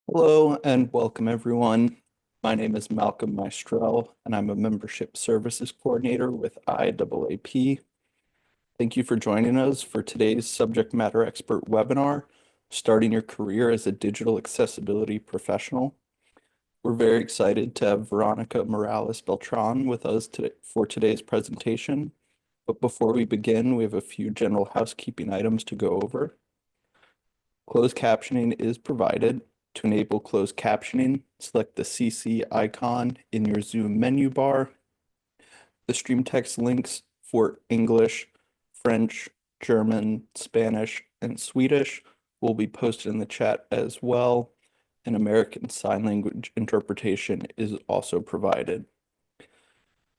Hello and welcome everyone. My name is Malcolm Maestrel and I'm a Membership Services Coordinator with IAAP. Thank you for joining us for today's subject matter expert webinar, Starting Your Career as a Digital Accessibility Professional. We're very excited to have Verónica Morales Beltrán with us today for today's presentation. But before we begin, we have a few general housekeeping items to go over. Closed captioning is provided. To enable closed captioning, select the CC icon in your Zoom menu bar. The stream text links for English, French, German, Spanish, and Swedish will be posted in the chat as well. An American Sign Language interpretation is also provided.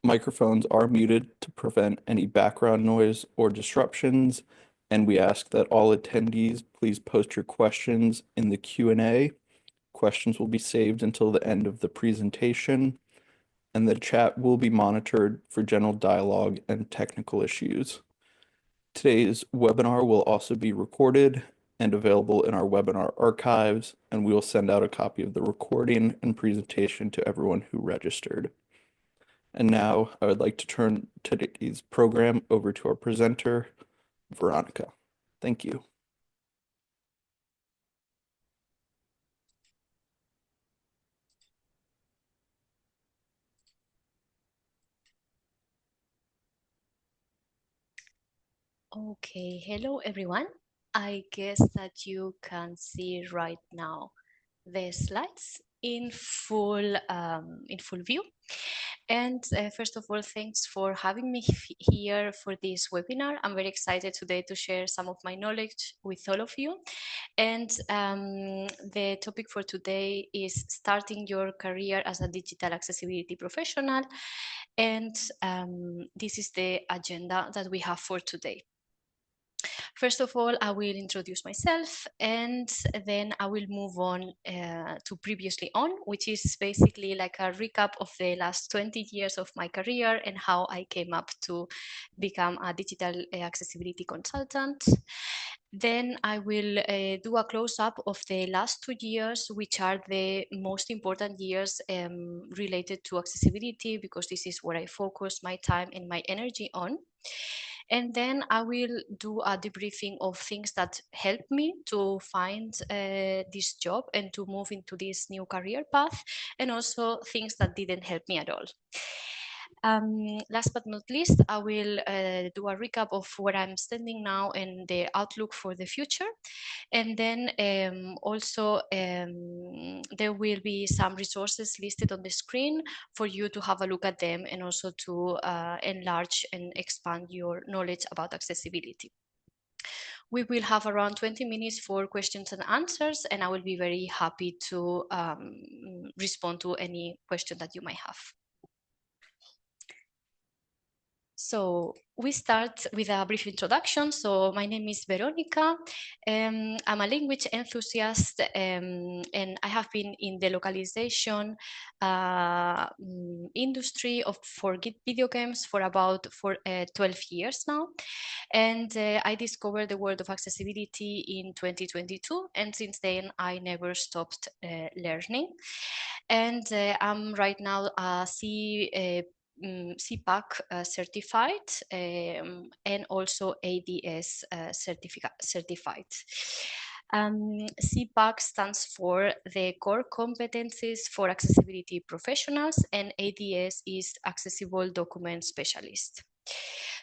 Microphones are muted to prevent any background noise or disruptions, and we ask that all attendees please post your questions in the Q&A. Questions will be saved until the end of the presentation, and the chat will be monitored for general dialogue and technical issues. Today's webinar will also be recorded and available in our webinar archives, and we will send out a copy of the recording and presentation to everyone who registered. And now I would like to turn today's program over to our presenter, Verónica. Thank you. Okay, hello everyone. I guess that you can see right now the slides in full view. And first of all, thanks for having me here for this webinar. I'm very excited today to share some of my knowledge with all of you. And the topic for today is starting your career as a digital accessibility professional. And this is the agenda that we have for today. First of all, I will introduce myself and then I will move on to previously on, which is basically like a recap of the last 20 years of my career and how I came up to become a digital accessibility consultant. Then I will do a close-up of the last 2 years, which are the most important years related to accessibility, because this is where I focus my time and my energy on. And then I will do a debriefing of things that helped me to find this job and to move into this new career path, and also things that didn't help me at all. Last but not least, I will do a recap of where I'm standing now and the outlook for the future. And then also there will be some resources listed on the screen for you to have a look at them and also to enlarge and expand your knowledge about accessibility. We will have around 20 minutes for questions and answers, and I will be very happy to respond to any question that you might have. So we start with a brief introduction. So my name is Verónica. I'm a language enthusiast, and I have been in the localization industry for video games for about 12 years now. And I discovered the world of accessibility in 2022. And since then, I never stopped learning. And I'm right now a CPACC certified and also ADS certified. CPACC stands for the Core Competencies for Accessibility Professionals, and ADS is Accessible Document Specialist.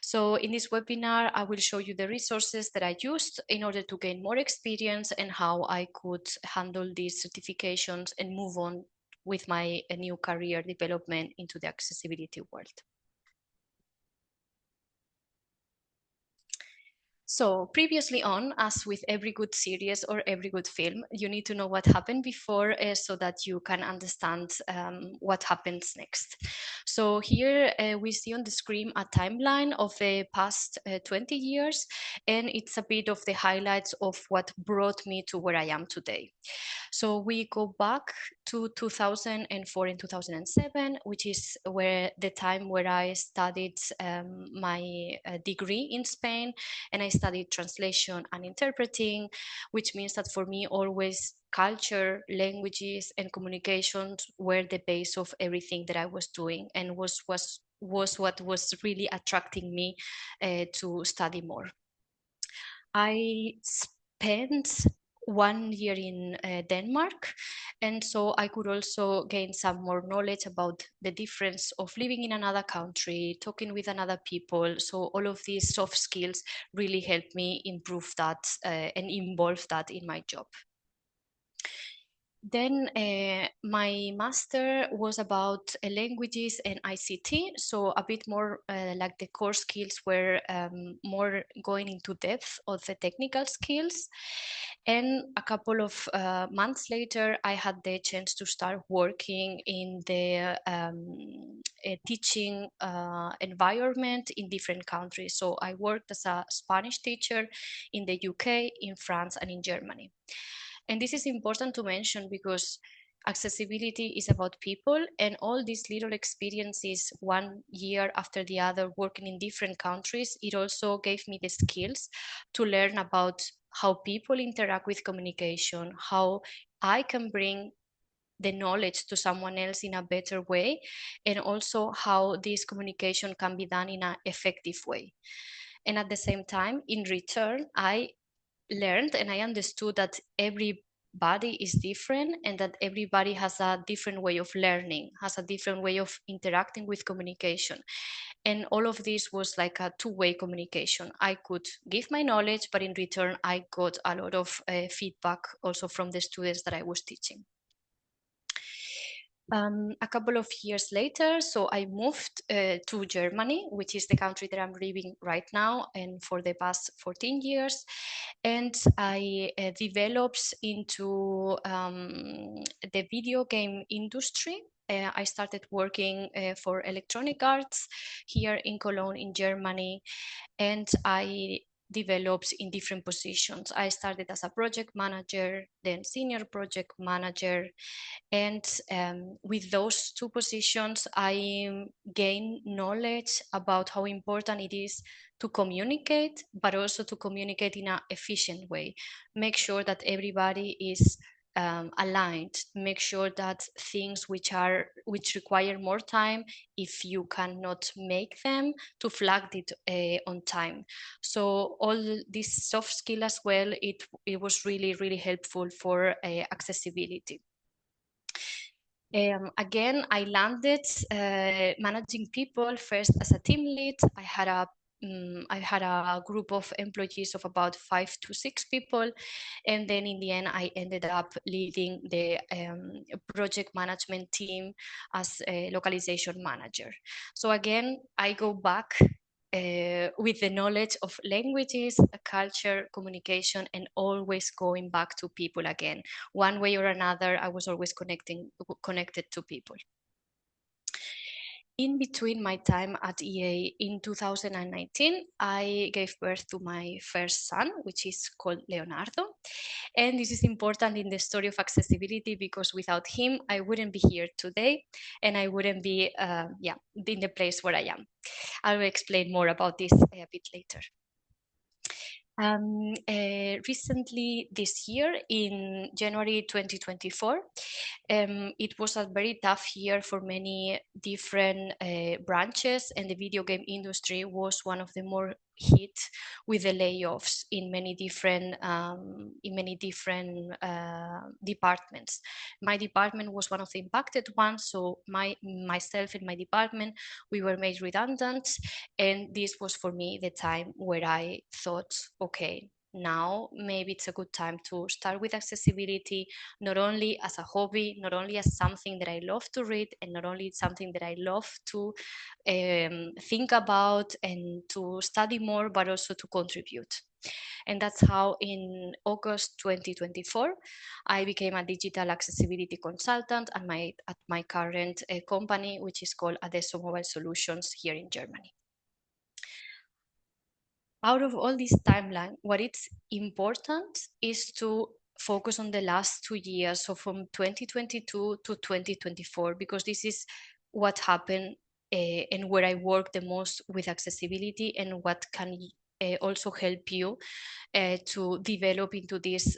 So in this webinar, I will show you the resources that I used in order to gain more experience and how I could handle these certifications and move on with my new career development into the accessibility world. So previously on, as with every good series or every good film, you need to know what happened before so that you can understand what happens next. So here we see on the screen a timeline of the past 20 years, and it's a bit of the highlights of what brought me to where I am today. So we go back to 2004 and 2007, which is the time where I studied my degree in Spain, and I studied translation and interpreting, which means that for me always culture, languages, and communications were the base of everything that I was doing, and was what was really attracting me to study more. I spent 1 year in Denmark, and so I could also gain some more knowledge about the difference of living in another country, talking with another people. So all of these soft skills really helped me improve that and involve that in my job. Then my master was about languages and ICT, so a bit more like the core skills were more going into depth of the technical skills. And a couple of months later, I had the chance to start working in the teaching environment in different countries. So I worked as a Spanish teacher in the UK, in France, and in Germany. And this is important to mention because accessibility is about people, and all these little experiences 1 year after the other working in different countries, it also gave me the skills to learn about how people interact with communication, how I can bring the knowledge to someone else in a better way, and also how this communication can be done in an effective way. And at the same time, in return, I learned and I understood that everybody is different, and that everybody has a different way of learning, has a different way of interacting with communication. And all of this was like a two-way communication. I could give my knowledge, but in return, I got a lot of feedback also from the students that I was teaching. A couple of years later, so I moved to Germany, which is the country that I'm living right now and for the past 14 years. And I developed into the video game industry. I started working for Electronic Arts here in Cologne in Germany, and I developed in different positions. I started as a project manager, then senior project manager, and with those two positions, I gained knowledge about how important it is to communicate, but also to communicate in an efficient way. Make sure that everybody is aligned. Make sure that things which require more time, if you cannot make them, to flag it on time. So all this soft skill as well, it was really helpful for accessibility. Again, I landed managing people first as a team lead. I had a group of employees of about 5 to 6 people, and then in the end, I ended up leading the project management team as a localization manager. So again, I go back with the knowledge of languages, culture, communication, and always going back to people again. One way or another, I was always connected to people. In between my time at EA in 2019, I gave birth to my first son, which is called Leonardo. And this is important in the story of accessibility because without him, I wouldn't be here today, and I wouldn't be in the place where I am. I will explain more about this a bit later. Recently this year, in January 2024, it was a very tough year for many different branches, and the video game industry was one of the more hit with the layoffs in many different departments. My department was one of the impacted ones, so myself and my department, we were made redundant, and this was for me the time where I thought, okay, now maybe it's a good time to start with accessibility, not only as a hobby, not only as something that I love to read, and not only something that I love to think about and to study more, but also to contribute. And that's how in August 2024, I became a digital accessibility consultant at my current company, which is called Adesso Mobile Solutions here in Germany. Out of all this timeline, what is important is to focus on the last 2 years, so from 2022 to 2024, because this is what happened and where I work the most with accessibility, and what can also help you to develop into this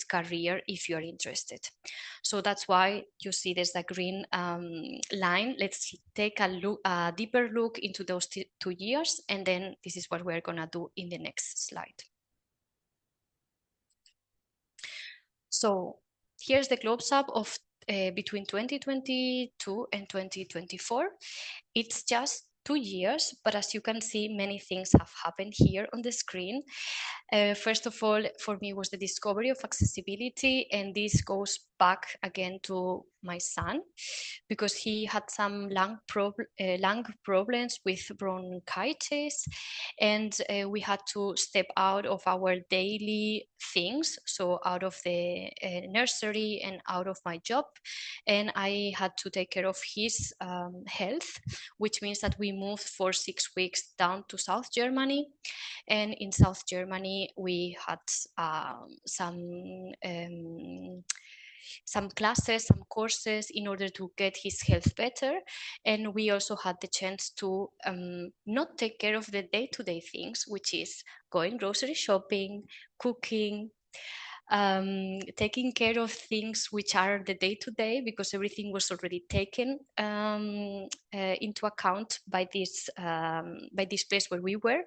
career if you are interested. So that's why you see there's a green line. Let's take a deeper look into those 2 years, and then this is what we're gonna do in the next slide. So here's the close-up of between 2022 and 2024. It's just 2 years, but as you can see, many things have happened here on the screen. First of all, for me was the discovery of accessibility, and this goes back again to my son, because he had some lung problems with bronchitis, and we had to step out of our daily things, so out of the nursery and out of my job, and I had to take care of his health, which means that we moved for 6 weeks down to South Germany. And in South Germany, we had some classes, some courses in order to get his health better. And we also had the chance to not take care of the day-to-day things, which is going grocery shopping, cooking, taking care of things which are the day-to-day, because everything was already taken into account by this place where we were.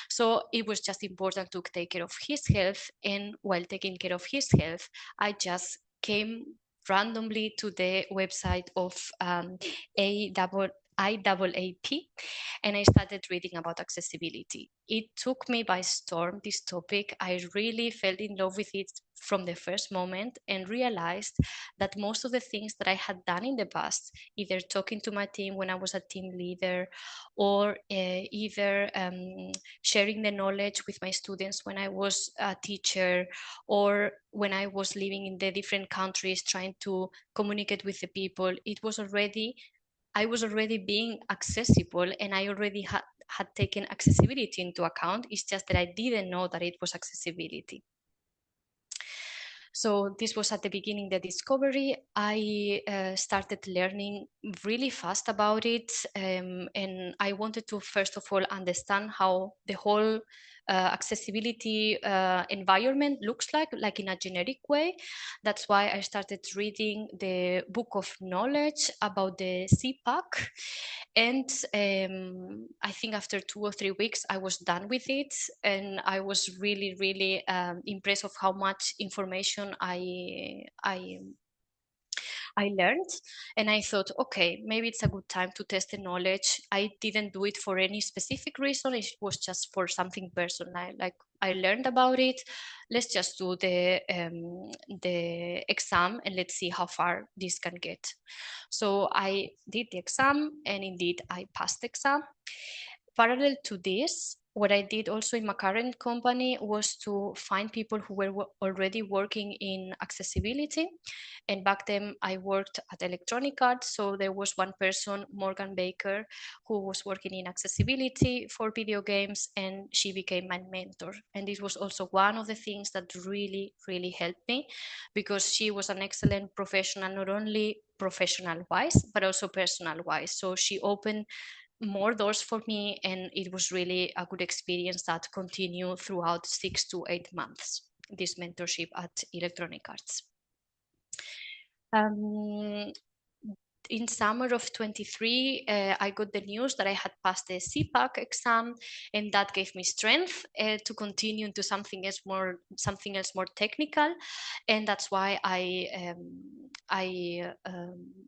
So it was just important to take care of his health, and while taking care of his health, I just came randomly to the website of IAAP, and I started reading about accessibility. It took me by storm, this topic. I really fell in love with it from the first moment, and realized that most of the things that I had done in the past, either talking to my team when I was a team leader, or either sharing the knowledge with my students when I was a teacher, or when I was living in the different countries trying to communicate with the people, I was already being accessible, and I already had taken accessibility into account. It's just that I didn't know that it was accessibility. So this was at the beginning, the discovery. I started learning really fast about it, and I wanted to first of all understand how the whole accessibility environment looks like in a generic way. That's why I started reading the book of knowledge about the CPACC, and I think after 2 or 3 weeks I was done with it, and I was really impressed of how much information I learned. And I thought, okay, maybe it's a good time to test the knowledge. I didn't do it for any specific reason. It was just for something personal. Like I learned about it. Let's just do the exam, and let's see how far this can get. So I did the exam, and indeed I passed the exam. Parallel to this, what I did also in my current company was to find people who were already working in accessibility. And back then I worked at Electronic Arts. So there was one person, Morgan Baker, who was working in accessibility for video games, and she became my mentor. And this was also one of the things that really helped me, because she was an excellent professional, not only professional wise, but also personal wise. So she opened more doors for me, and it was really a good experience that continued throughout 6 to 8 months, this mentorship at Electronic Arts. In summer of 23, I got the news that I had passed the CPACC exam, and that gave me strength to continue into something else more technical, and that's why I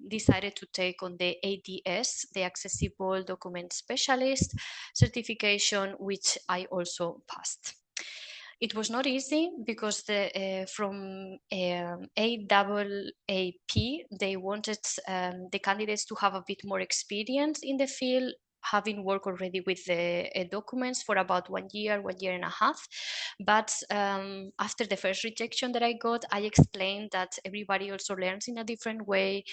decided to take on the ADS, the Accessible Document Specialist certification, which I also passed. It was not easy, because from AAAP, they wanted the candidates to have a bit more experience in the field, having worked already with the documents for about 1 year, 1.5 years. But after the first rejection that I got, I explained that everybody also learns in a different way.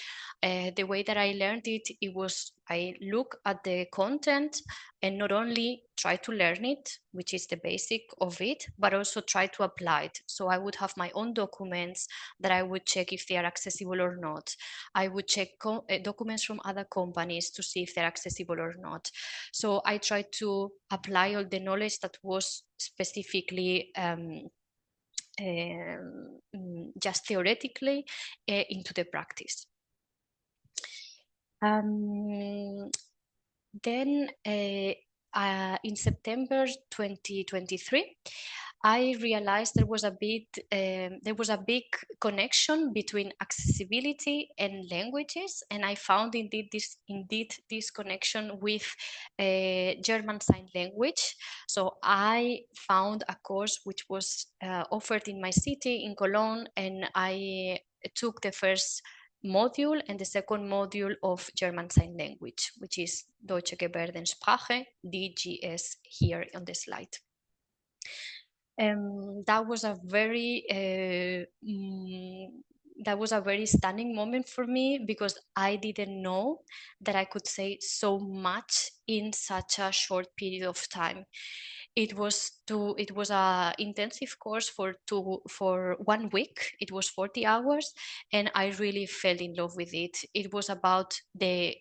The way that I learned it, it was I look at the content and not only try to learn it, which is the basic of it, but also try to apply it. So I would have my own documents that I would check if they are accessible or not. I would check documents from other companies to see if they're accessible or not. So I tried to apply all the knowledge that was specifically just theoretically into the practice. Then in September 2023, I realized there was a big connection between accessibility and languages, and I found indeed this connection with German Sign Language. So I found a course which was offered in my city in Cologne, and I took the first module and the second module of German Sign Language, which is Deutsche Gebärdensprache, DGS, here on the slide. That was a very stunning moment for me, because I didn't know that I could say so much in such a short period of time. It was a intensive course for 1 week. It was 40 hours, and I really fell in love with it. It was about the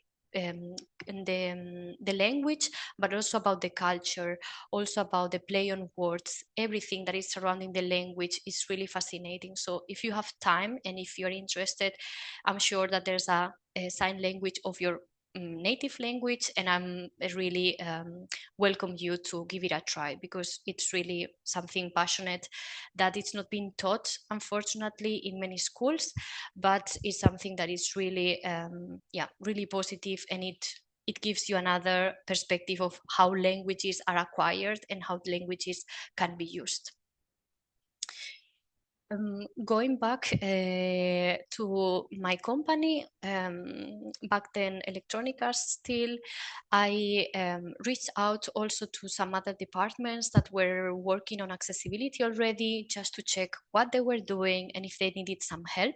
language, but also about the culture, also about the play on words. Everything that is surrounding the language is really fascinating. So if you have time and if you're interested, I'm sure that there's a sign language of your native language, and I'm really welcome you to give it a try, because it's really something passionate that it's not being taught, unfortunately, in many schools, but it's something that is really really positive, and it gives you another perspective of how languages are acquired and how languages can be used. Going back to my company, back then Electronic Arts still, I reached out also to some other departments that were working on accessibility already, just to check what they were doing and if they needed some help.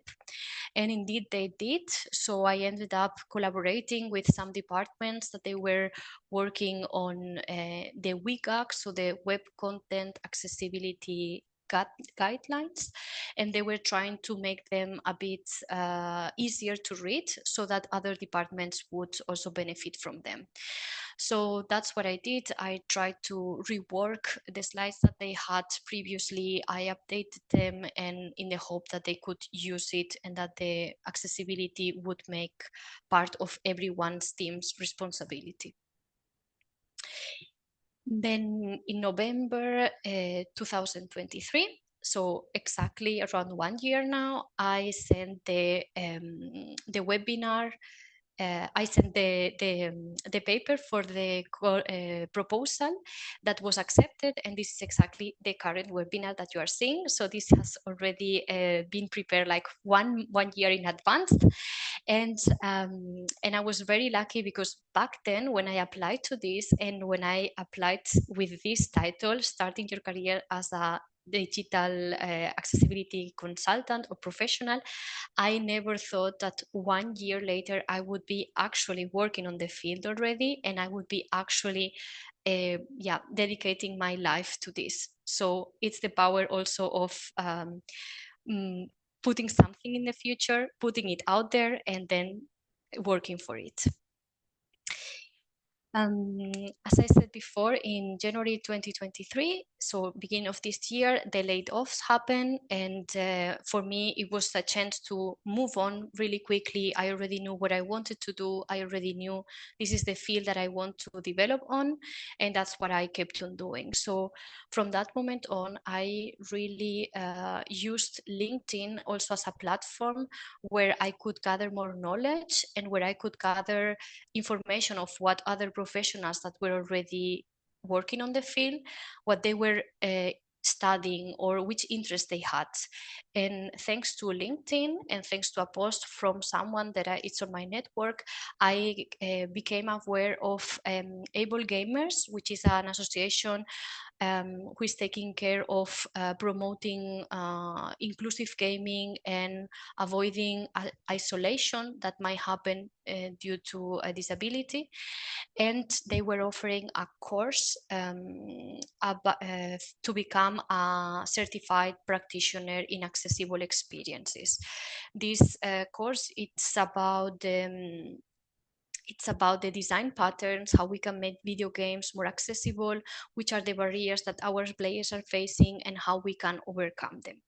And indeed they did. So I ended up collaborating with some departments that they were working on the WCAG, so the Web Content Accessibility guidelines, and they were trying to make them a bit easier to read, so that other departments would also benefit from them. So that's what I did. I tried to rework the slides that they had previously. I updated them, and in the hope that they could use it and that the accessibility would make part of everyone's team's responsibility. Then in November 2023, so exactly around 1 year now, I sent the webinar. I sent the paper for the proposal that was accepted, and this is exactly the current webinar that you are seeing. So this has already been prepared like one year in advance, and I was very lucky, because back then when I applied to this, and when I applied with this title, starting your career as a digital accessibility consultant or professional, I never thought that 1 year later I would be actually working on the field already, and I would be actually dedicating my life to this. So it's the power also of putting something in the future, putting it out there, and then working for it. As I said before, in January 2023, so beginning of this year, the layoffs happened, and for me, it was a chance to move on really quickly. I already knew what I wanted to do. I already knew this is the field that I want to develop on, and that's what I kept on doing. So from that moment on, I really used LinkedIn also as a platform where I could gather more knowledge, and where I could gather information of what other professionals that were already working on the field, what they were studying, or which interest they had. And thanks to LinkedIn, and thanks to a post from someone that it's on my network, I became aware of Able Gamers, which is an association who is taking care of promoting inclusive gaming and avoiding isolation that might happen due to a disability. And they were offering a course to become a certified practitioner in accessible experiences. This course, it's about the design patterns, how we can make video games more accessible, which are the barriers that our players are facing, and how we can overcome them.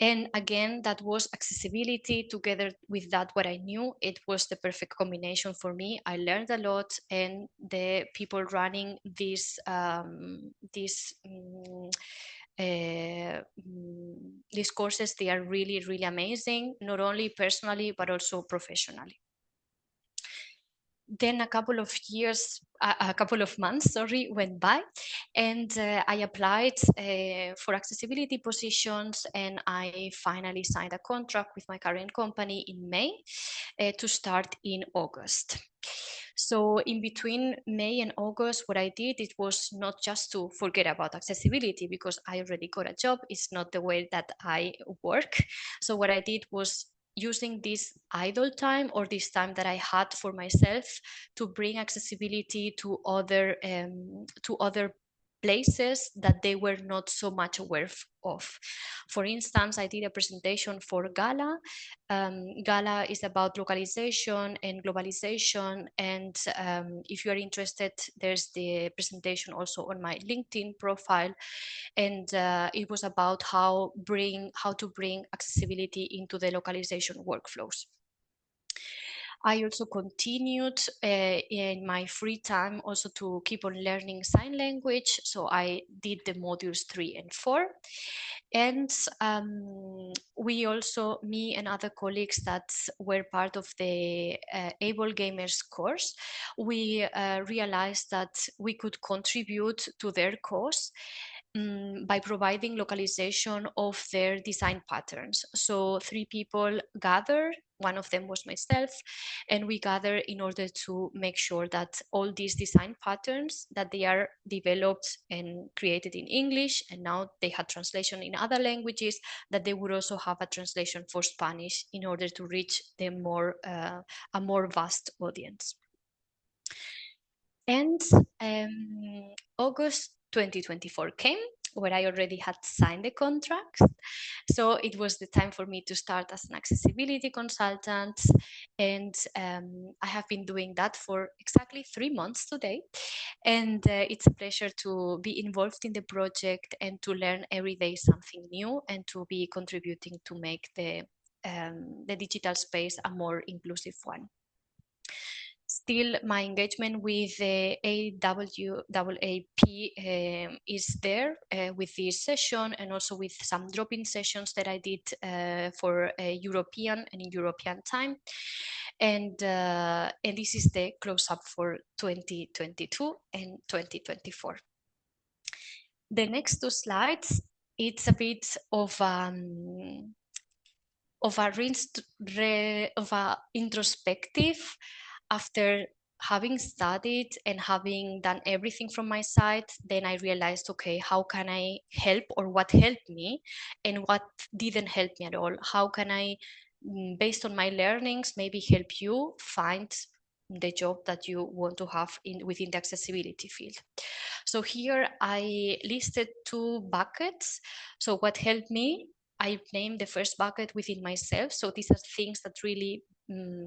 And again, that was accessibility together with that what I knew. It was the perfect combination for me. I learned a lot, and the people running these courses, they are really, really amazing, not only personally, but also professionally. Then a couple of months, went by, and I applied for accessibility positions, and I finally signed a contract with my current company in May to start in August. So in between May and August, what I did, it was not just to forget about accessibility, because I already got a job. It's not the way that I work. So what I did was using this idle time, or this time that I had for myself, to bring accessibility to other places that they were not so much aware of. For instance, I did a presentation for Gala. Gala is about localization and globalization, and if you are interested, there's the presentation also on my LinkedIn profile, and it was about how to bring accessibility into the localization workflows. I also continued in my free time also to keep on learning sign language. So I did the modules 3 and 4. And we also, me and other colleagues that were part of the Able Gamers course, we realized that we could contribute to their cause by providing localization of their design patterns. So 3 people gathered, one of them was myself, and we gathered in order to make sure that all these design patterns, that they are developed and created in English, and now they had translation in other languages, that they would also have a translation for Spanish in order to reach the a more vast audience. And August 2024 came, where I already had signed the contract. So it was the time for me to start as an accessibility consultant. And I have been doing that for exactly 3 months today. And it's a pleasure to be involved in the project and to learn every day something new, and to be contributing to make the digital space a more inclusive one. Still, my engagement with the AWAP is there with this session, and also with some drop-in sessions that I did for European and in European time. And this is the close-up for 2022 and 2024. The next 2 slides, it's a bit of a introspective. After having studied and having done everything from my side, then I realized, okay, how can I help, or what helped me and what didn't help me at all? How can I, based on my learnings, maybe help you find the job that you want to have within the accessibility field? So here I listed 2 buckets. So what helped me, I named the first bucket within myself. So these are things that really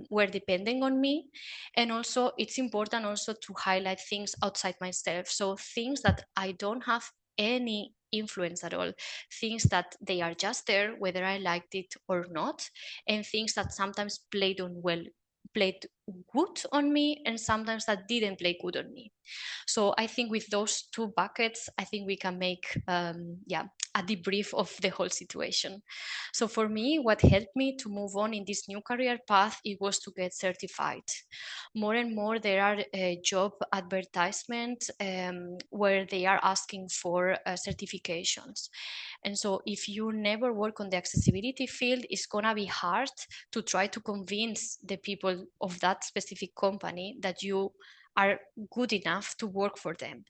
were depending on me. And also it's important also to highlight things outside myself. So things that I don't have any influence at all, things that they are just there, whether I liked it or not, and things that sometimes played good on me, and sometimes that didn't play good on me. So I think with those 2 buckets, I think we can make a debrief of the whole situation. So for me, what helped me to move on in this new career path, it was to get certified. More and more there are job advertisements where they are asking for certifications. And so if you never work on the accessibility field, it's gonna be hard to try to convince the people of that specific company that you are good enough to work for them.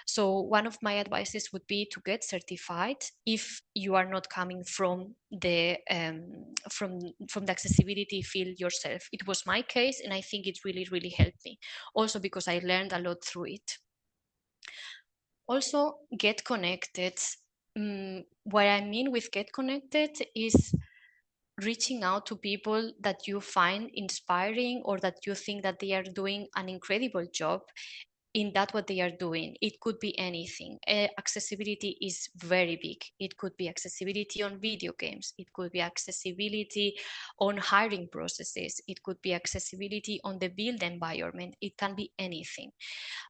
So one of my advices would be to get certified if you are not coming from the accessibility field yourself. It was my case, and I think it really helped me. Also because I learned a lot through it. Also, get connected. What I mean with get connected is reaching out to people that you find inspiring or that you think that they are doing an incredible job in that what they are doing. It could be anything. Accessibility is very big. It could be accessibility on video games. It could be accessibility on hiring processes. It could be accessibility on the build environment. It can be anything.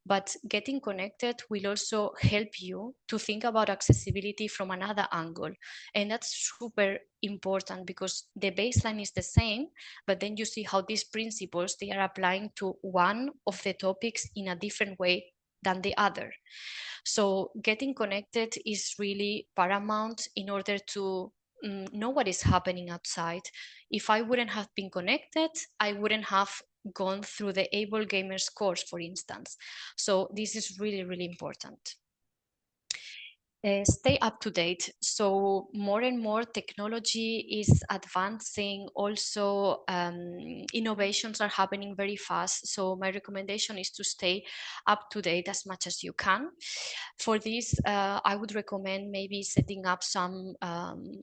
But getting connected will also help you to think about accessibility from another angle. And that's super important because the baseline is the same, but then you see how these principles, they are applying to one of the topics in a different way than the other. So getting connected is really paramount in order to know what is happening outside. If I wouldn't have been connected, I wouldn't have gone through the Able Gamers course, for instance. So this is really important. Stay up to date. So more and more technology is advancing. Also, innovations are happening very fast. So my recommendation is to stay up to date as much as you can. For this, I would recommend maybe setting up some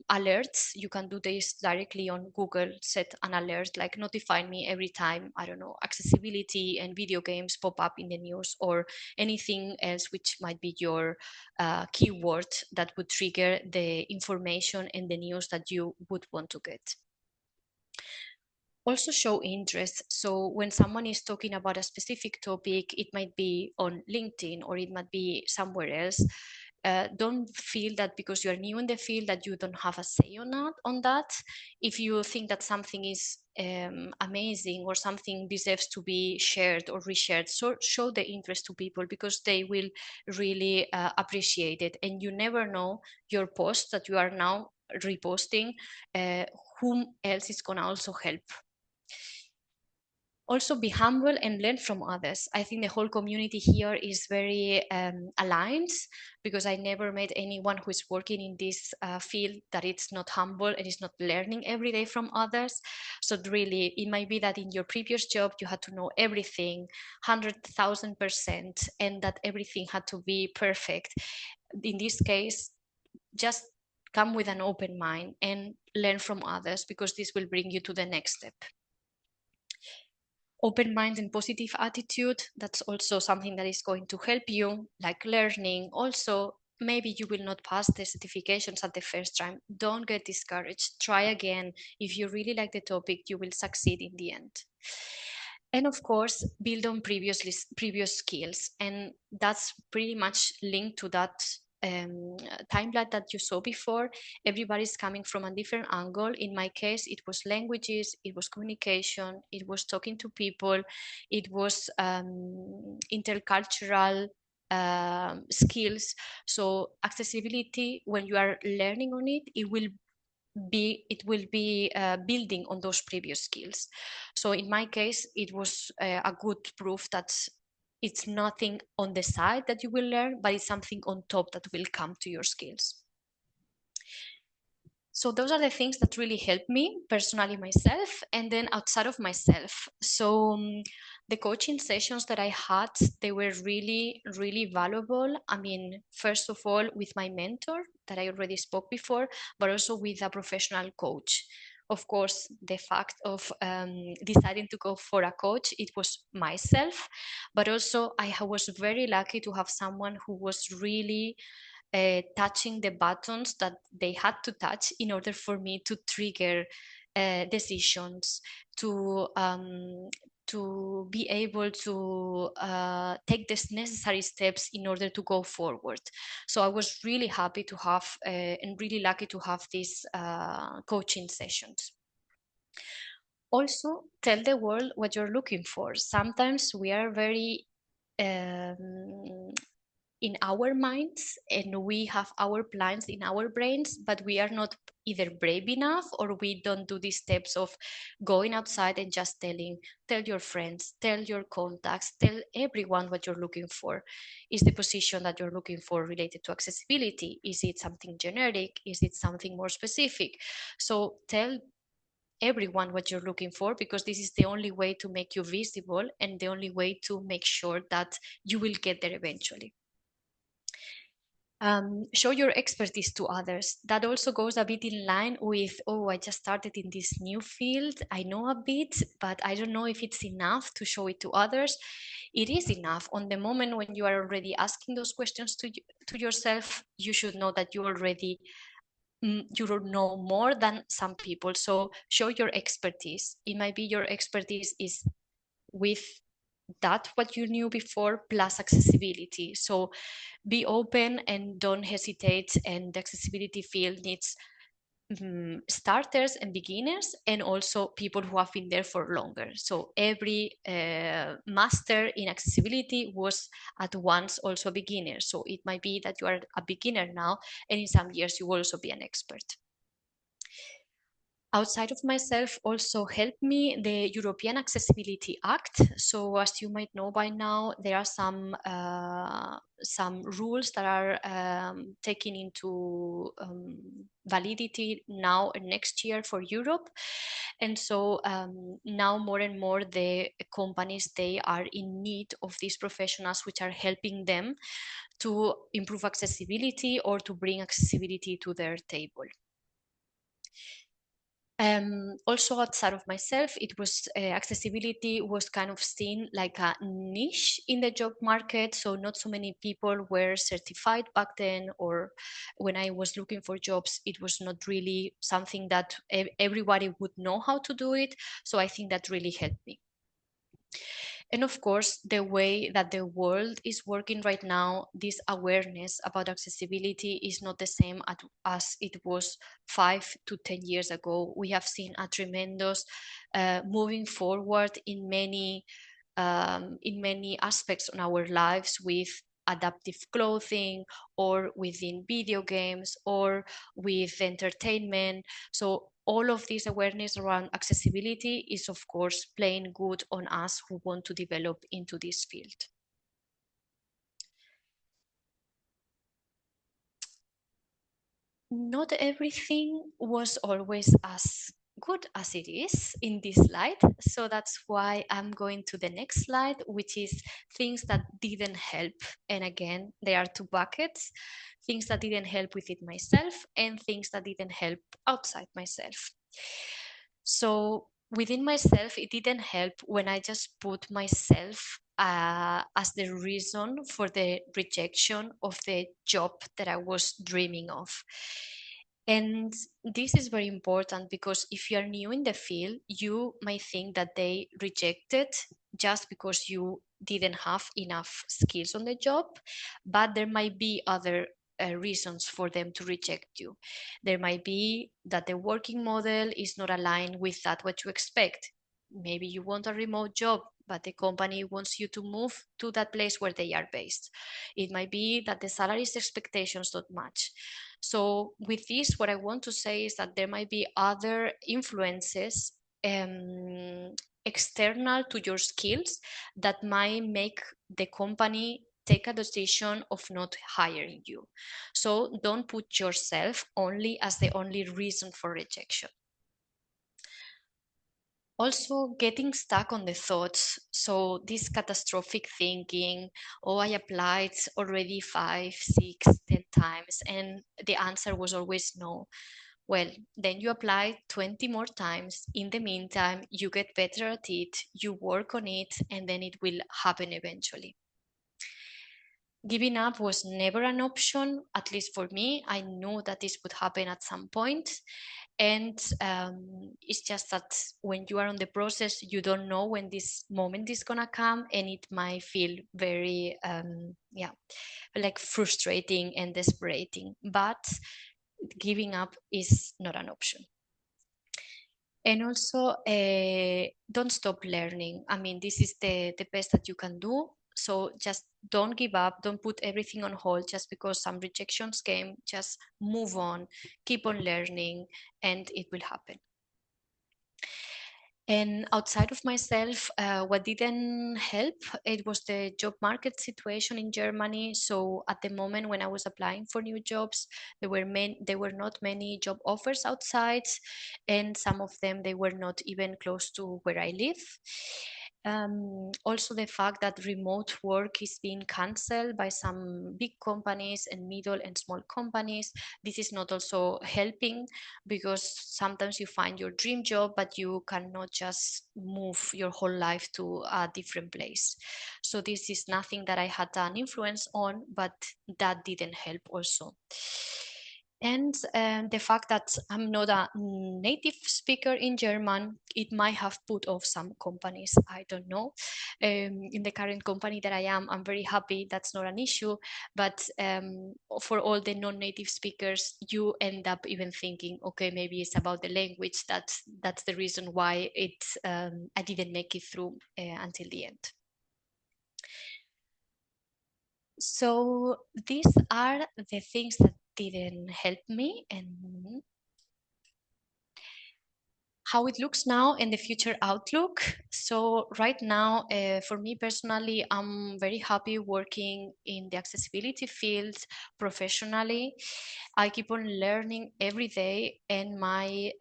alerts. You can do this directly on Google, set an alert, like notify me every time, I don't know, accessibility and video games pop up in the news, or anything else which might be your keyword that would trigger the information and the news that you would want to get. Also show interest. So when someone is talking about a specific topic, it might be on LinkedIn or it might be somewhere else. Don't feel that because you're new in the field that you don't have a say on that. If you think that something is amazing or something deserves to be shared or reshared, so show the interest to people because they will really appreciate it. And you never know your post that you are now reposting, whom else is gonna also help. Also be humble and learn from others. I think the whole community here is very aligned because I never met anyone who is working in this field that it's not humble and is not learning every day from others. So really, it might be that in your previous job, you had to know everything 100,000% and that everything had to be perfect. In this case, just come with an open mind and learn from others because this will bring you to the next step. Open mind and positive attitude, that's also something that is going to help you, like learning. Also, maybe you will not pass the certifications at the first time. Don't get discouraged. Try again. If you really like the topic, you will succeed in the end. And of course, build on previous skills. And that's pretty much linked to that timeline that you saw before. Everybody's coming from a different angle. In my case, it was languages, it was communication, it was talking to people, it was intercultural skills. So accessibility, when you are learning on it, it will be building on those previous skills. So in my case, it was a good proof that it's nothing on the side that you will learn, but it's something on top that will come to your skills. So those are the things that really helped me personally myself and then outside of myself. So the coaching sessions that I had, they were really valuable. I mean, first of all, with my mentor that I already spoke before, but also with a professional coach. Of course, the fact of deciding to go for a coach, it was myself, but also I was very lucky to have someone who was really touching the buttons that they had to touch in order for me to trigger decisions, to be able to take these necessary steps in order to go forward. So I was really happy to have and really lucky to have these coaching sessions. Also, tell the world what you're looking for. Sometimes we are very in our minds and we have our plans in our brains, but we are not either brave enough or we don't do these steps of going outside and just tell your friends, tell your contacts, tell everyone what you're looking for. Is the position that you're looking for related to accessibility? Is it something generic? Is it something more specific? So tell everyone what you're looking for, because this is the only way to make you visible and the only way to make sure that you will get there eventually. Show your expertise to others. That also goes a bit in line with, oh, I just started in this new field. I know a bit, but I don't know if it's enough to show it to others. It is enough. On the moment when you are already asking those questions to yourself, you should know that you already you don't know more than some people. So show your expertise. It might be your expertise is with that what you knew before plus accessibility. So be open and don't hesitate. And the accessibility field needs starters and beginners, and also people who have been there for longer. So every master in accessibility was at once also a beginner. So it might be that you are a beginner now, and in some years you will also be an expert. Outside of myself also helped me the European Accessibility Act. So as you might know by now, there are some rules that are taken into validity now and next year for Europe. And so now more and more the companies, they are in need of these professionals which are helping them to improve accessibility or to bring accessibility to their table. Also outside of myself, it was accessibility was kind of seen like a niche in the job market. So not so many people were certified back then, or when I was looking for jobs, it was not really something that everybody would know how to do it. So I think that really helped me. And of course, the way that the world is working right now, this awareness about accessibility is not the same as it was 5 to 10 years ago. We have seen a tremendous moving forward in many aspects on our lives, with adaptive clothing or within video games or with entertainment. So all of this awareness around accessibility is of course playing good on us who want to develop into this field. Not everything was always as good as it is in this slide. So that's why I'm going to the next slide, which is things that didn't help. And again, there are two buckets: things that didn't help within myself and things that didn't help outside myself. So within myself, it didn't help when I just put myself as the reason for the rejection of the job that I was dreaming of. And this is very important, because if you are new in the field, you might think that they rejected just because you didn't have enough skills on the job, but there might be other reasons for them to reject you. There might be that the working model is not aligned with that what you expect. Maybe you want a remote job, but the company wants you to move to that place where they are based. It might be that the salary's expectations don't match. So with this, what I want to say is that there might be other influences external to your skills that might make the company take a decision of not hiring you. So don't put yourself only as the only reason for rejection. Also, getting stuck on the thoughts. So this catastrophic thinking, oh, I applied already 5, 6, 10 times, and the answer was always no. Well, then you apply 20 more times. In the meantime, you get better at it, you work on it, and then it will happen eventually. Giving up was never an option, at least for me. I knew that this would happen at some point. And it's just that when you are on the process, you don't know when this moment is gonna come, and it might feel very, like frustrating and desperating. But giving up is not an option. And also, don't stop learning. I mean, this is the best that you can do. So just don't give up, don't put everything on hold just because some rejections came. Just move on, keep on learning, and it will happen. And outside of myself, what didn't help, it was the job market situation in Germany. So at the moment when I was applying for new jobs, there were not many job offers outside, and some of them they were not even close to where I live. Also the fact that remote work is being cancelled by some big companies and middle and small companies. This is not also helping, because sometimes you find your dream job, but you cannot just move your whole life to a different place. So this is nothing that I had an influence on, but that didn't help also. And the fact that I'm not a native speaker in German, it might have put off some companies. I don't know. In the current company that I am, I'm very happy. That's not an issue. But for all the non-native speakers, you end up even thinking, okay, maybe it's about the language. That's the reason why I didn't make it through until the end. So these are the things that didn't help me, and how it looks now and the future outlook. So right now, for me personally, I'm very happy working in the accessibility field professionally. I keep on learning every day, and my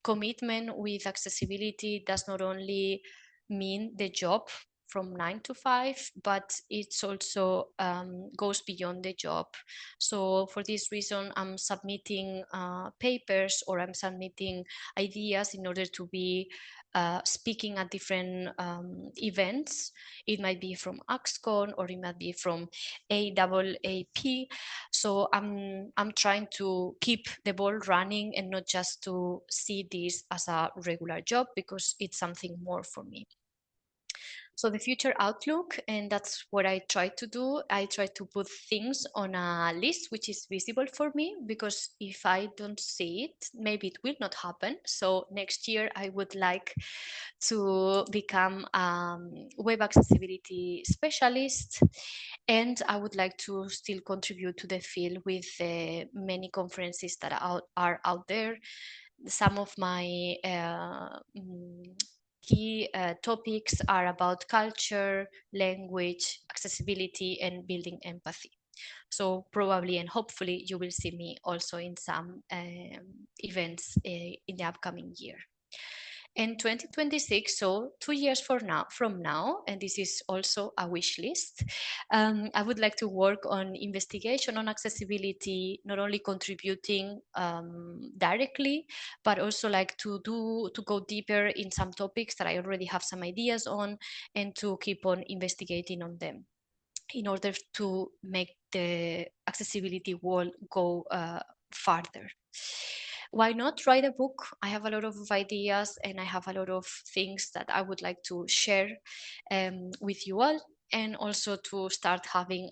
commitment with accessibility does not only mean the job from 9 to 5, but it's also goes beyond the job. So for this reason, I'm submitting papers, or I'm submitting ideas in order to be speaking at different events. It might be from AXCON, or it might be from AAAP. So I'm trying to keep the ball running and not just to see this as a regular job, because it's something more for me. So the future outlook, and that's what I try to do. I try to put things on a list which is visible for me, because if I don't see it, maybe it will not happen. So next year I would like to become a web accessibility specialist, and I would like to still contribute to the field with many conferences that are out there. Some of my key topics are about culture, language, accessibility, and building empathy. So probably and hopefully you will see me also in some events in the upcoming year. In 2026, so 2 years from now, and this is also a wish list, I would like to work on investigation on accessibility, not only contributing directly, but also like to go deeper in some topics that I already have some ideas on, and to keep on investigating on them in order to make the accessibility world go farther. Why not write a book? I have a lot of ideas, and I have a lot of things that I would like to share with you all, and also to start having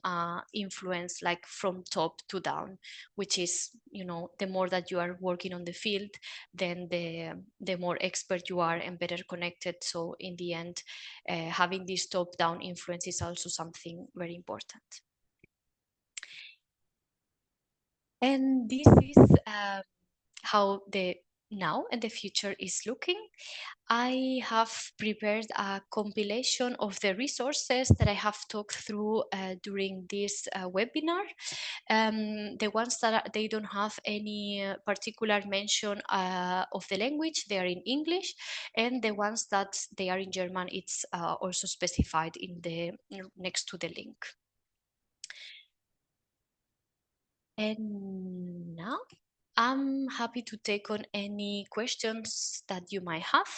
influence like from top to down, which is, you know, the more that you are working on the field, then the more expert you are and better connected. So in the end, having this top down influence is also something very important. And this is how the now and the future is looking. I have prepared a compilation of the resources that I have talked through during this webinar. The ones that they don't have any particular mention of the language, they are in English, and the ones that they are in German, it's also specified in the next to the link. And now I'm happy to take on any questions that you might have.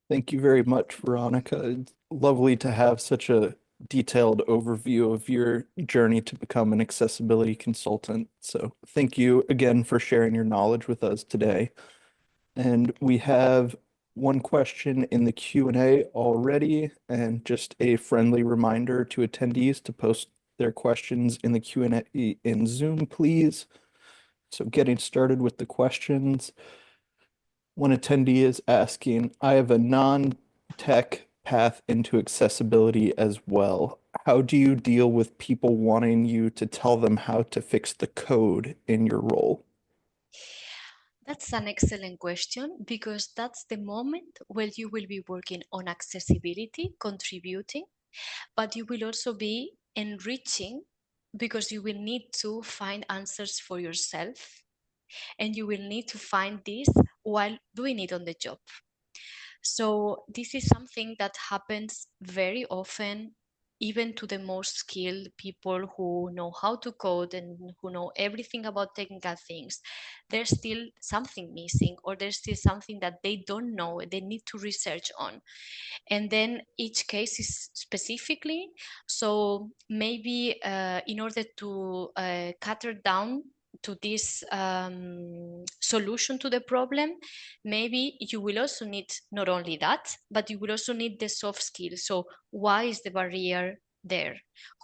Thank you very much, Veronica. It's lovely to have such a detailed overview of your journey to become an accessibility consultant. So thank you again for sharing your knowledge with us today. And we have one question in the Q&A already, and just a friendly reminder to attendees to post their questions in the Q&A in Zoom, please. So getting started with the questions. One attendee is asking, I have a non-tech path into accessibility as well. How do you deal with people wanting you to tell them how to fix the code in your role? That's an excellent question because that's the moment where you will be working on accessibility, contributing, but you will also be enriching because you will need to find answers for yourself and you will need to find this while doing it on the job. So this is something that happens very often, even to the most skilled people who know how to code and who know everything about technical things. There's still something missing, or there's still something that they don't know, they need to research on. And then each case is specifically. So maybe in order to cater down to this solution to the problem, maybe you will also need not only that, but you will also need the soft skills. So why is the barrier there?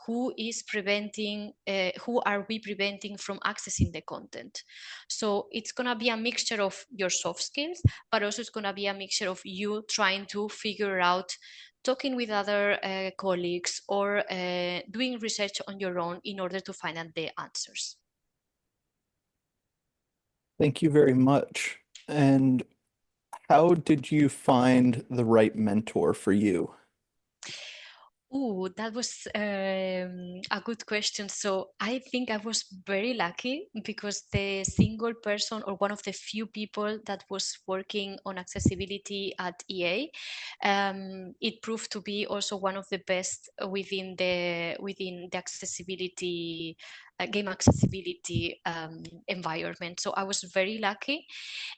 Who is preventing, who are we preventing from accessing the content? So it's going to be a mixture of your soft skills, but also it's going to be a mixture of you trying to figure out, talking with other colleagues, or doing research on your own in order to find out the answers. Thank you very much. And how did you find the right mentor for you? Oh, that was a good question. So I think I was very lucky because the single person, or one of the few people that was working on accessibility at EA, it proved to be also one of the best within the accessibility game accessibility environment. So I was very lucky.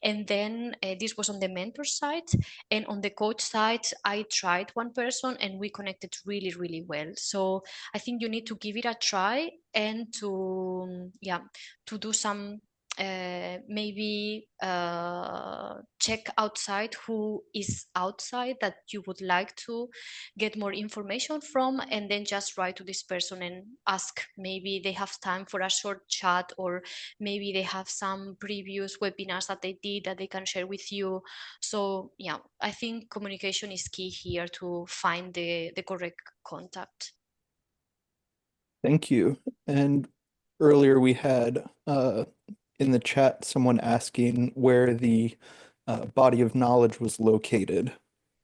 And then this was on the mentor side. And on the coach side, I tried one person and we connected really, really well. So I think you need to give it a try and to, yeah, to do some maybe check outside who is outside that you would like to get more information from, and then just write to this person and ask, maybe they have time for a short chat, or maybe they have some previous webinars that they did that they can share with you. So yeah, I think communication is key here to find the correct contact. Thank you. And earlier we had in the chat someone asking where the body of knowledge was located.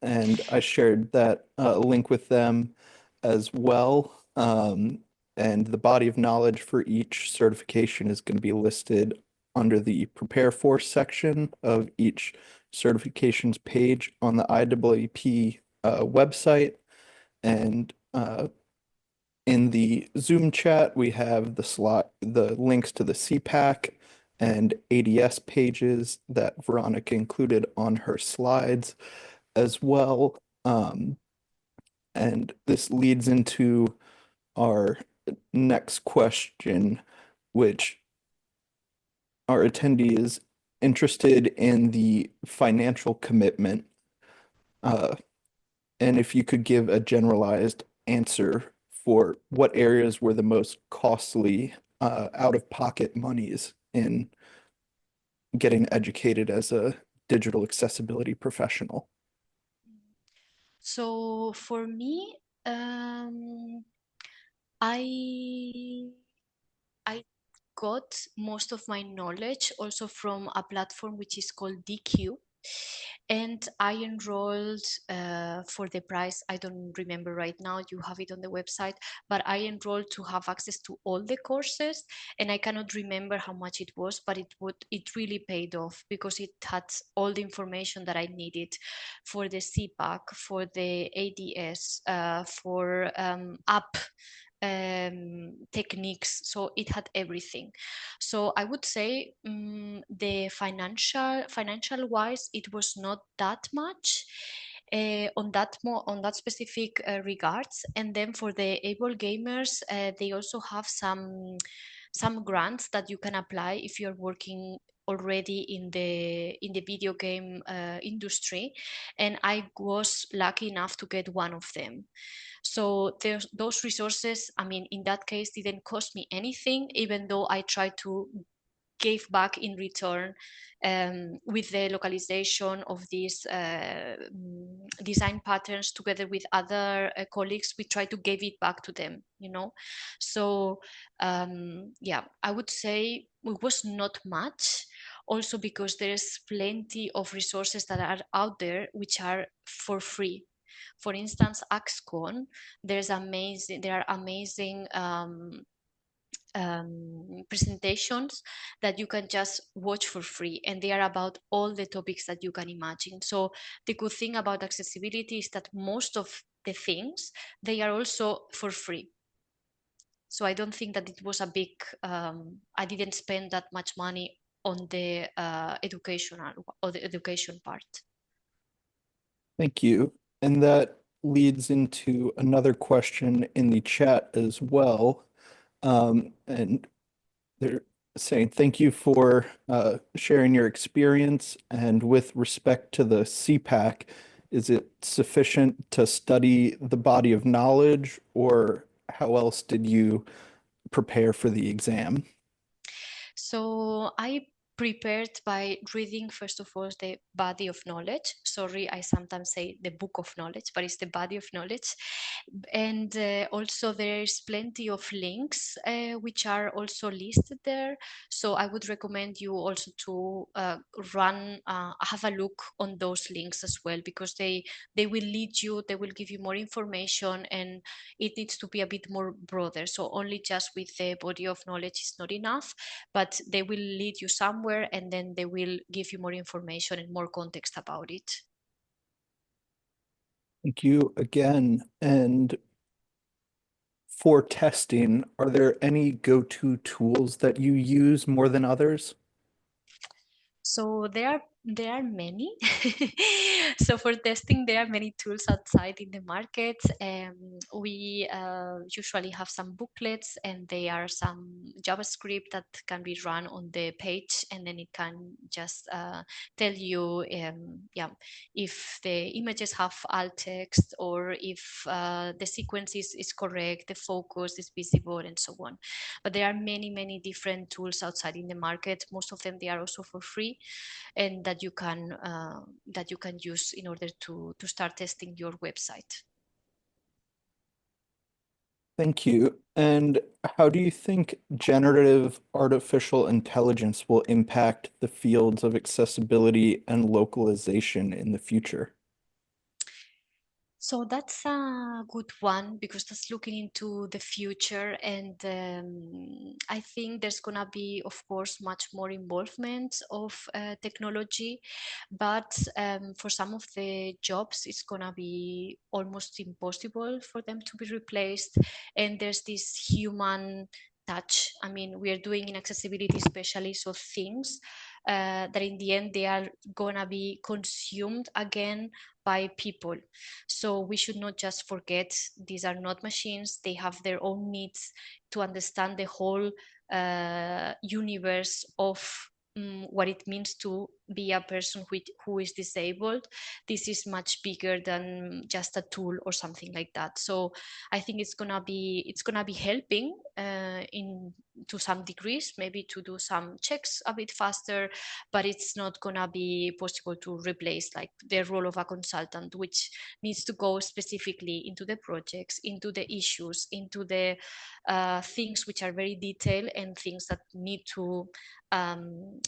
And I shared that link with them as well. And the body of knowledge for each certification is going to be listed under the Prepare For section of each certifications page on the IAAP website. And in the Zoom chat, we have the links to the CPACC and ADS pages that Veronica included on her slides as well. And this leads into our next question, which our attendee is interested in the financial commitment. And if you could give a generalized answer for what areas were the most costly out-of-pocket monies in getting educated as a digital accessibility professional. So for me, I I got most of my knowledge also from a platform which is called DQ. And I enrolled for the price, I don't remember right now, you have it on the website, but I enrolled to have access to all the courses. And I cannot remember how much it was, but it really paid off because it had all the information that I needed for the CPACC, for the ADS, for app techniques. So it had everything. So I would say the financial wise, it was not that much on that specific regards. And then for the able gamers, they also have some grants that you can apply if you're working already in the video game industry, and I was lucky enough to get one of them. So those resources, I mean, in that case, didn't cost me anything, even though I tried to gave back in return with the localization of these design patterns together with other colleagues. We try to give it back to them, you know. So yeah, I would say it was not much, also because there's plenty of resources that are out there which are for free. For instance, AXCON, there are amazing presentations that you can just watch for free, and they are about all the topics that you can imagine. So the good thing about accessibility is that most of the things, they are also for free. So I don't think that it was a big, I didn't spend that much money on the educational or the education part. Thank you. And that leads into another question in the chat as well. And they're saying, thank you for sharing your experience. And with respect to the CPAC, is it sufficient to study the body of knowledge, or how else did you prepare for the exam? So I prepared by reading, first of all, the body of knowledge. Sorry, I sometimes say the book of knowledge, but it's the body of knowledge. And also there is plenty of links which are also listed there. So I would recommend you also to have a look on those links as well, because they will lead you, they will give you more information, and it needs to be a bit more broader. So only just with the body of knowledge is not enough, but they will lead you somewhere, and then they will give you more information and more context about it. Thank you again. And for testing, are there any go-to tools that you use more than others? So there are many. So for testing, there are many tools outside in the market. We usually have some booklets, and they are some JavaScript that can be run on the page, and then it can just tell you, yeah, if the images have alt text, or if the sequence is correct, the focus is visible, and so on. But there are many different tools outside in the market. Most of them, they are also for free, and that you can use in order to start testing your website. Thank you. And how do you think generative artificial intelligence will impact the fields of accessibility and localization in the future? So that's a good one, because that's looking into the future, and I think there's gonna be, of course, much more involvement of technology, but for some of the jobs, it's gonna be almost impossible for them to be replaced, and there's this human touch. I mean, we are doing in accessibility especially, so things that in the end they are gonna be consumed again by people. So we should not just forget, these are not machines. They have their own needs. To understand the whole universe of what it means to be a person who is disabled. This is much bigger than just a tool or something like that. So I think it's gonna be helping in to some degrees, maybe to do some checks a bit faster, but it's not gonna be possible to replace like the role of a consultant, which needs to go specifically into the projects, into the issues, into the things which are very detailed, and things that need to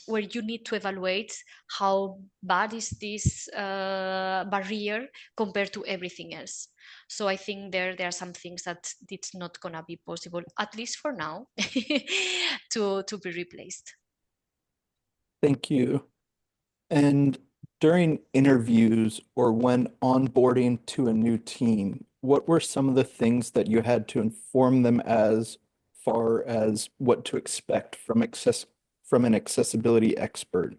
where you need to evaluate how bad is this barrier compared to everything else. So I think there are some things that it's not gonna be possible, at least for now, to be replaced. Thank you. And during interviews or when onboarding to a new team, what were some of the things that you had to inform them as far as what to expect from an accessibility expert,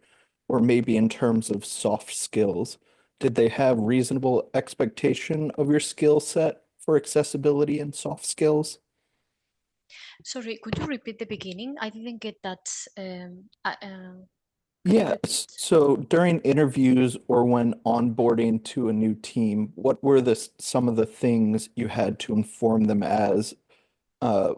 or maybe in terms of soft skills? Did they have reasonable expectation of your skill set for accessibility and soft skills? Sorry, could you repeat the beginning? I didn't get that. Can you Yes. repeat? So during interviews or when onboarding to a new team, what were some of the things you had to inform them as uh,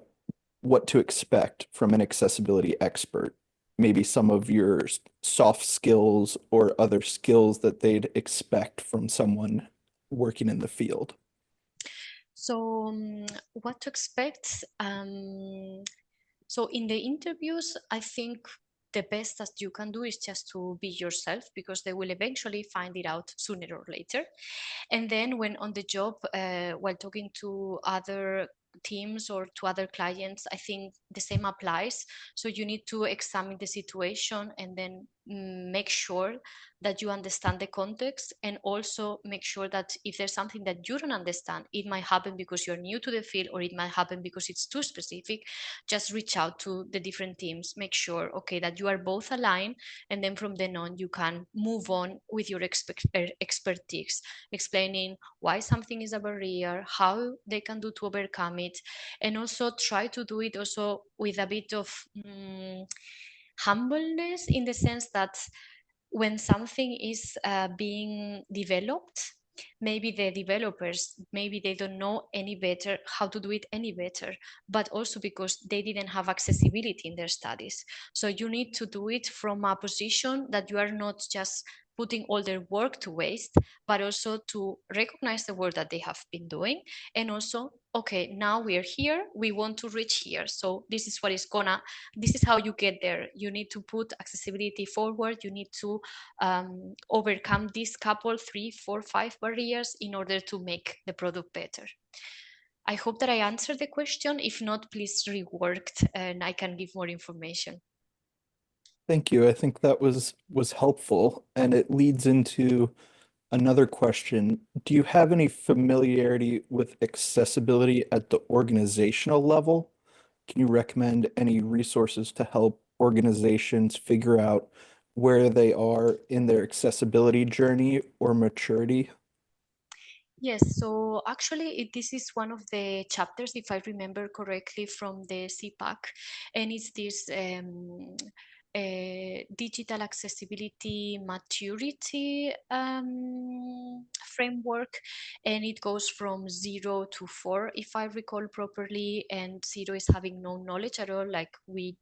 what to expect from an accessibility expert? maybe some of your soft skills or other skills that they'd expect from someone working in the field? So what to expect? So in the interviews, I think the best that you can do is just to be yourself, because they will eventually find it out sooner or later. And then when on the job, while talking to other teams or to other clients, I think the same applies. So you need to examine the situation and then make sure that you understand the context, and also make sure that if there's something that you don't understand, it might happen because you're new to the field, or it might happen because it's too specific. Just reach out to the different teams, make sure, okay, that you are both aligned, and then from then on you can move on with your expertise, explaining why something is a barrier, how they can do to overcome it, and also try to do it also with a bit of humbleness, in the sense that when something is being developed, maybe the developers, maybe they don't know any better how to do it any better, but also because they didn't have accessibility in their studies. So you need to do it from a position that you are not just putting all their work to waste, but also to recognize the work that they have been doing, and also, okay, now we are here, we want to reach here, so this is what is gonna, this is how you get there. You need to put accessibility forward, you need to overcome these couple, 3, 4, 5 barriers in order to make the product better. I hope that I answered the question. If not, please reworked and I can give more information. Thank you. I think that was helpful, and it leads into another question. Do you have any familiarity with accessibility at the organizational level? Can you recommend any resources to help organizations figure out where they are in their accessibility journey or maturity? Yes, so actually this is one of the chapters, if I remember correctly, from the CPACC, and it's this digital accessibility maturity framework, and it goes from 0 to 4, if I recall properly, and 0 is having no knowledge at all, like we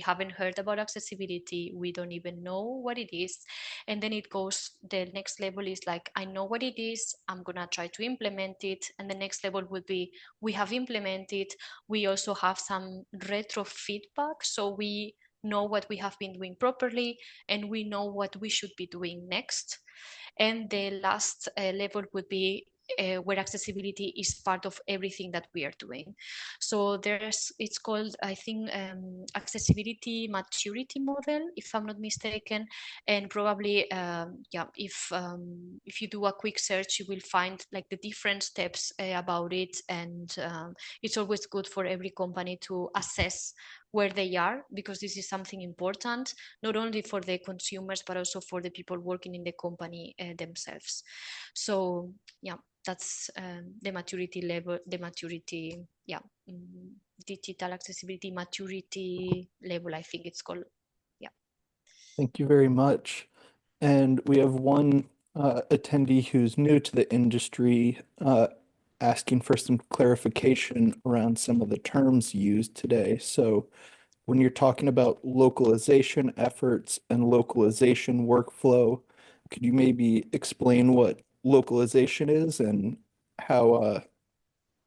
haven't heard about accessibility, we don't even know what it is. And then it goes, the next level is like, I know what it is, I'm gonna try to implement it. And the next level would be, we have implemented, we also have some retro feedback, so we know what we have been doing properly, and we know what we should be doing next. And the last level would be where accessibility is part of everything that we are doing. So it's called, I think, accessibility maturity model, if I'm not mistaken. And probably, yeah, if you do a quick search, you will find like the different steps about it. And it's always good for every company to assess where they are, because this is something important, not only for the consumers, but also for the people working in the company themselves. So yeah, that's the maturity level, the maturity, yeah, digital accessibility maturity level, I think it's called. Yeah. Thank you very much. And we have one attendee who's new to the industry asking for some clarification around some of the terms used today. So when you're talking about localization efforts and localization workflow, could you maybe explain what localization is and how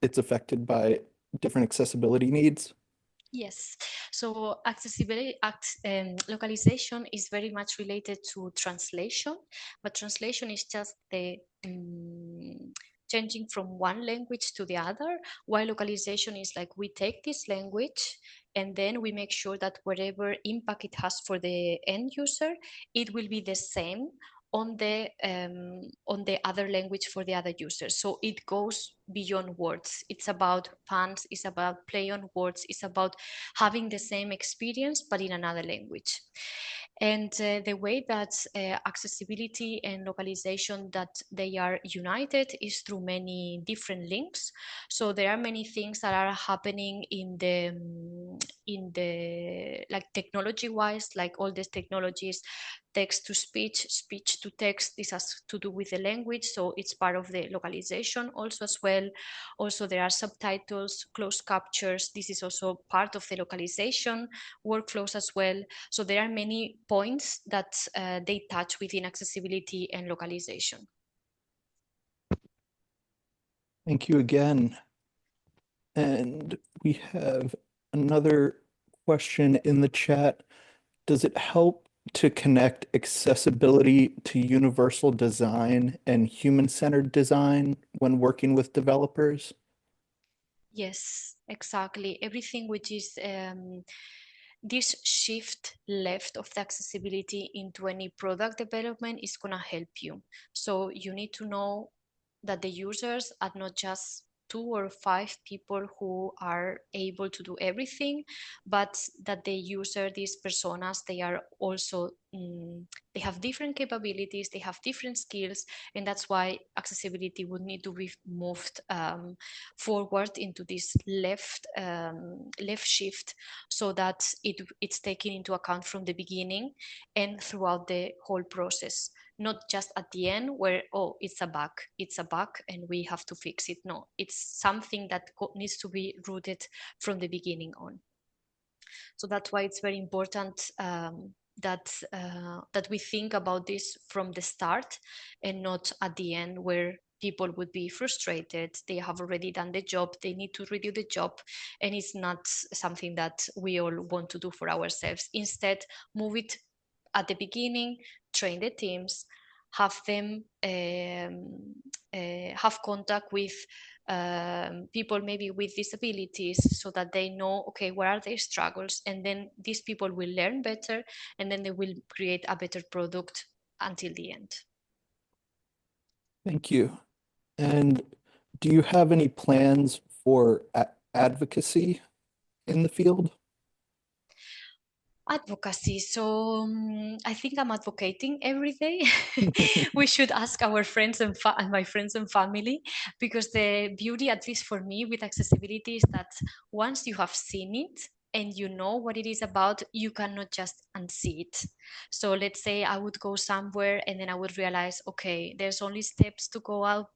it's affected by different accessibility needs? Yes, so localization is very much related to translation, but translation is just the changing from one language to the other, while localization is like we take this language and then we make sure that whatever impact it has for the end user, it will be the same on the other language for the other users. So it goes beyond words. It's about puns, it's about play on words, it's about having the same experience but in another language. And the way that accessibility and localization that they are united is through many different links. So there are many things that are happening in the like technology wise, like all these technologies text to speech, speech to text. This has to do with the language, so it's part of the localization also as well. Also, there are subtitles, closed captures. This is also part of the localization workflows as well. So there are many points that they touch within accessibility and localization. Thank you again. And we have another question in the chat. Does it help to connect accessibility to universal design and human-centered design when working with developers? Yes, exactly. Everything which is this shift left of the accessibility into any product development is going to help you. So you need to know that the users are not just 2 or 5 people who are able to do everything, but that the user, these personas, they are also they have different capabilities, they have different skills, and that's why accessibility would need to be moved forward into this left shift, so that it's taken into account from the beginning and throughout the whole process, not just at the end where, oh, it's a bug and we have to fix it. No, it's something that needs to be rooted from the beginning on. So that's why it's very important that we think about this from the start and not at the end where people would be frustrated. They have already done the job, they need to redo the job, and it's not something that we all want to do for ourselves. Instead, move it at the beginning, train the teams, have them have contact with people maybe with disabilities, so that they know, okay, what are their struggles, and then these people will learn better, and then they will create a better product until the end. Thank you. And do you have any plans for advocacy in the field? Advocacy. So I think I'm advocating every day. We should ask our friends and my friends and family, because the beauty, at least for me, with accessibility is that once you have seen it and you know what it is about, you cannot just unsee it. So let's say I would go somewhere and then I would realize, okay, there's only steps to go out,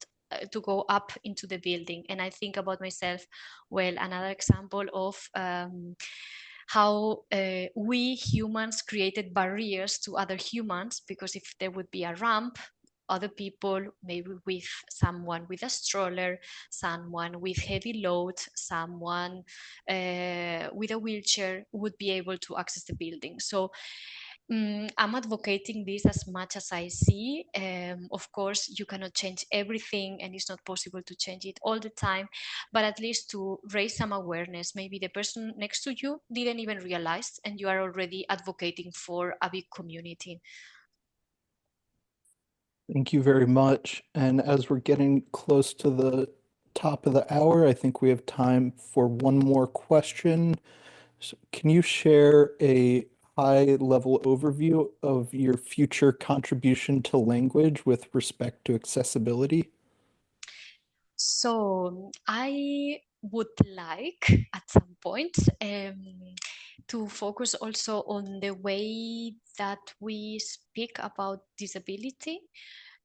to go up into the building, and I think about myself, well, another example of how we humans created barriers to other humans, because if there would be a ramp, other people, maybe with someone with a stroller, someone with heavy load, someone with a wheelchair, would be able to access the building. So I'm advocating this as much as I see. Of course, you cannot change everything, and it's not possible to change it all the time, but at least to raise some awareness. Maybe the person next to you didn't even realize, and you are already advocating for a big community. Thank you very much. And as we're getting close to the top of the hour, I think we have time for one more question. So can you share a high-level overview of your future contribution to language with respect to accessibility? So I would like at some point to focus also on the way that we speak about disability,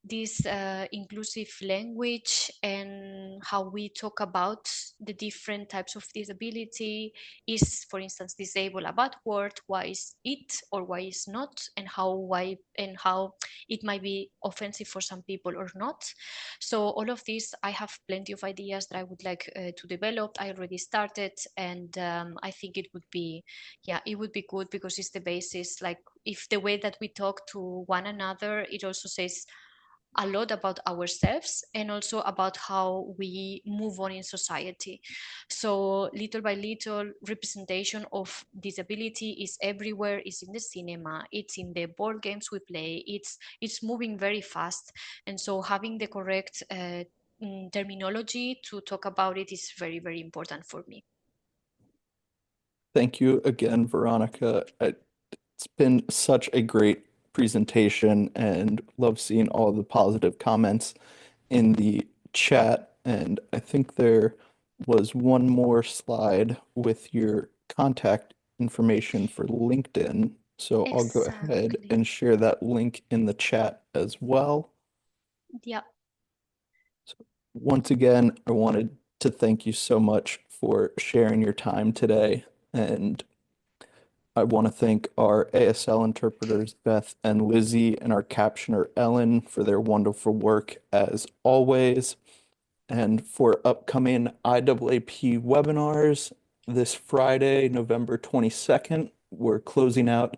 this inclusive language, and how we talk about the different types of disability. Is, for instance, disabled a bad word? Why is it or why is not? And how it might be offensive for some people or not. So all of this, I have plenty of ideas that I would like to develop. I already started, and I think it would be, yeah, it would be good, because it's the basis. Like, if the way that we talk to one another, it also says a lot about ourselves and also about how we move on in society. So little by little, representation of disability is everywhere. It's in the cinema, it's in the board games we play, it's moving very fast, and so having the correct terminology to talk about it is very, very important for me. Thank you again, Veronica. It's been such a great presentation and love seeing all the positive comments in the chat. And I think there was one more slide with your contact information for LinkedIn. So I'll go ahead Exactly. and share that link in the chat as well. Yeah. So once again, I wanted to thank you so much for sharing your time today. And I want to thank our ASL interpreters, Beth and Lizzie, and our captioner, Ellen, for their wonderful work as always. And for upcoming IAAP webinars this Friday, November 22nd, we're closing out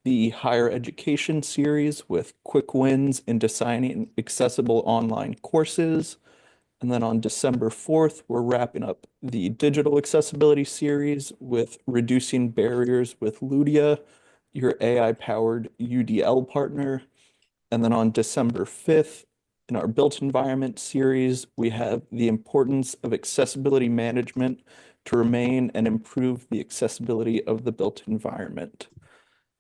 the higher education series with quick wins in designing accessible online courses. And then on December 4th, we're wrapping up the digital accessibility series with reducing barriers with Ludia, your AI-powered UDL partner. And then on December 5th, in our built environment series, we have the importance of accessibility management to remain and improve the accessibility of the built environment.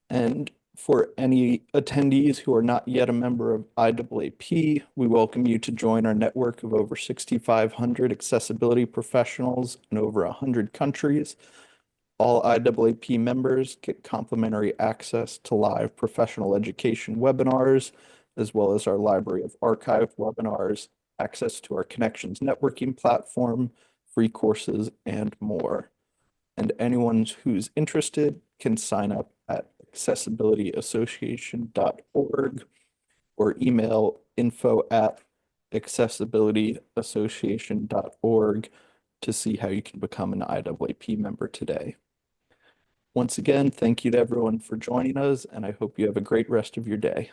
And for any attendees who are not yet a member of IAAP, we welcome you to join our network of over 6,500 accessibility professionals in over 100 countries. All IAAP members get complimentary access to live professional education webinars, as well as our library of archived webinars, access to our Connections networking platform, free courses, and more. And anyone who's interested can sign up at accessibilityassociation.org or email info@accessibilityassociation.org to see how you can become an IAAP member today. Once again, thank you to everyone for joining us, and I hope you have a great rest of your day.